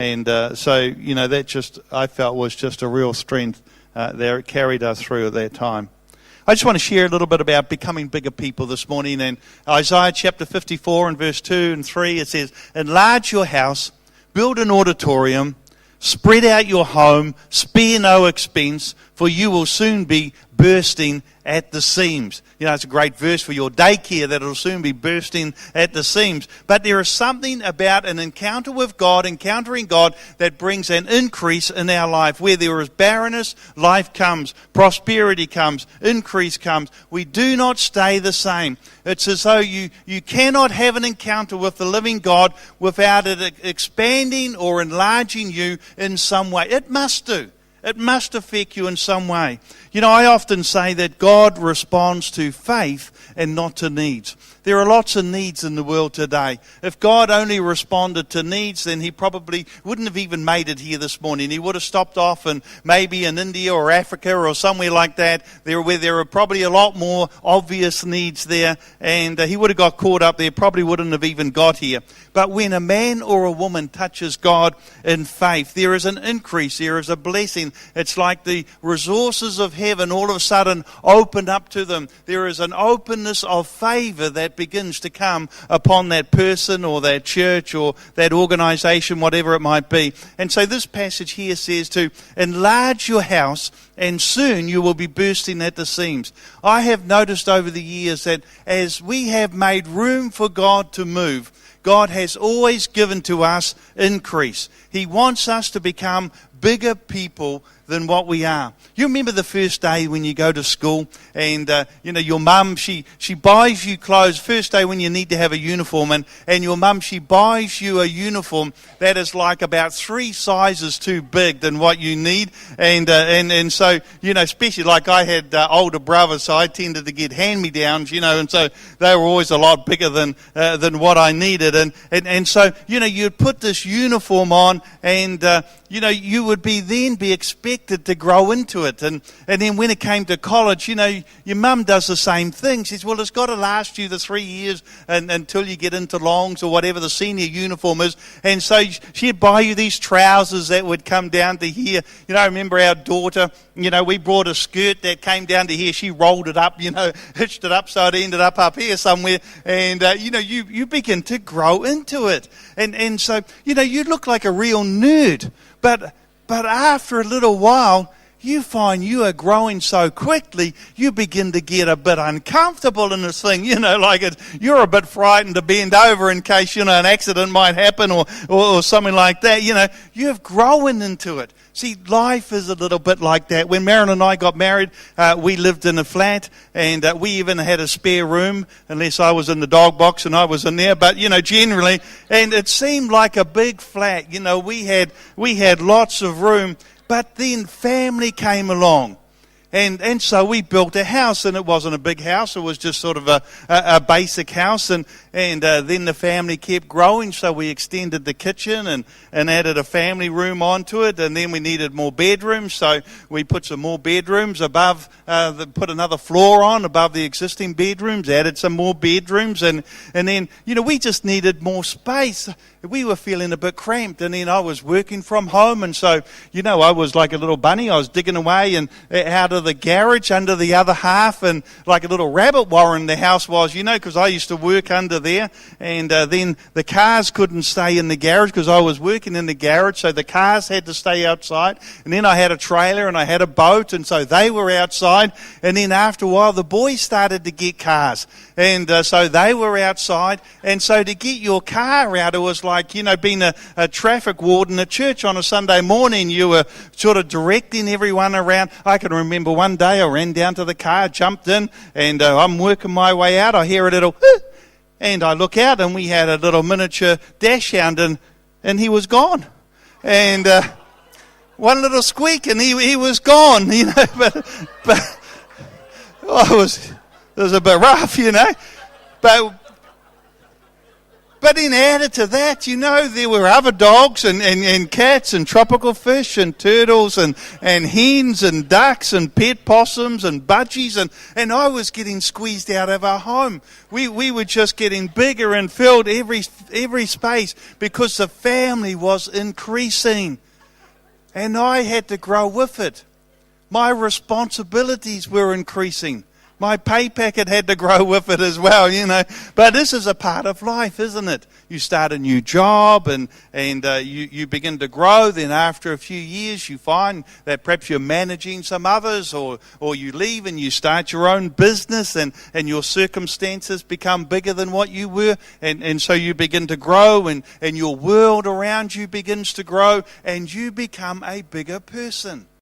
And that just, I felt, was just a real strength there. It carried us through at that time. I just want to share a little bit about becoming bigger people this morning. And Isaiah chapter 54 and verse 2 and 3, it says, "Enlarge your house, build an auditorium, spread out your home, spare no expense, for you will soon be bursting at the seams." You know, it's a great verse for your daycare, that it'll soon be bursting at the seams. But there is something about an encounter with God, encountering God, that brings an increase in our life. Where there is barrenness, life comes, prosperity comes, increase comes. We do not stay the same. It's as though you cannot have an encounter with the living God without it expanding or enlarging you in some way. It must do. It must affect you in some way. You know, I often say that God responds to faith and not to needs. There are lots of needs in the world today. If God only responded to needs, then he probably wouldn't have even made it here this morning. He would have stopped off and maybe in India or Africa or somewhere like that, where there are probably a lot more obvious needs there, and he would have got caught up there, probably wouldn't have even got here. But when a man or a woman touches God in faith, there is an increase, there is a blessing. It's like the resources of heaven all of a sudden open up to them. There is an openness of favor that begins to come upon that person or that church or that organization, whatever it might be. And so this passage here says to enlarge your house, and soon you will be bursting at the seams. I have noticed over the years that as we have made room for God to move, God has always given to us increase. He wants us to become bigger people than what we are. You remember the first day when you go to school and, your mum, she buys you clothes. First day when you need to have a uniform and your mum, she buys you a uniform that is like about 3 sizes too big than what you need. And so, especially like I had older brothers, so I tended to get hand-me-downs, and so they were always a lot bigger than what I needed. And so, you'd put this uniform on and, you would be expected to grow into it. And then when it came to college, your mum does the same thing. She says, well, it's got to last you the 3 years until you get into longs or whatever the senior uniform is. And so she'd buy you these trousers that would come down to here. I remember our daughter, we brought a skirt that came down to here. She rolled it up, hitched it up so it ended up here somewhere. And, you begin to grow into it. And so, you look like a real nerd. But after a little while, you find you are growing so quickly, you begin to get a bit uncomfortable in this thing. You're a bit frightened to bend over in case, an accident might happen or something like that. You've grown into it. See, life is a little bit like that. When Marilyn and I got married, we lived in a flat, and we even had a spare room, unless I was in the dog box and I was in there. But, generally, and it seemed like a big flat. We had lots of room. But then family came along, and so we built a house, and it wasn't a big house. It was just sort of a basic house, and then the family kept growing, so we extended the kitchen and added a family room onto it, and then we needed more bedrooms, so we put some more bedrooms above, put another floor on above the existing bedrooms, added some more bedrooms, and then, we just needed more space. We were feeling a bit cramped, and then I was working from home, and so, I was like a little bunny. I was digging away and out of the garage under the other half, and like a little rabbit warren the house was, because I used to work under there, and then the cars couldn't stay in the garage because I was working in the garage, so the cars had to stay outside, and then I had a trailer and I had a boat, and so they were outside, and then after a while the boys started to get cars, and so they were outside, and so to get your car out, it was like, being a traffic warden at church on a Sunday morning. You were sort of directing everyone around. I can remember one day I ran down to the car, jumped in, and I'm working my way out. I hear a little, and I look out, and we had a little miniature dash hound, and he was gone. And one little squeak, and he was gone, but it was a bit rough, but But then added to that, there were other dogs and cats and tropical fish and turtles and hens and ducks and pet possums and budgies. And I was getting squeezed out of our home. We were just getting bigger and filled every space because the family was increasing. And I had to grow with it. My responsibilities were increasing. My pay packet had to grow with it as well, But this is a part of life, isn't it? You start a new job and you begin to grow. Then after a few years, you find that perhaps you're managing some others, or you leave and you start your own business, and your circumstances become bigger than what you were. And so you begin to grow, and your world around you begins to grow, and you become a bigger person.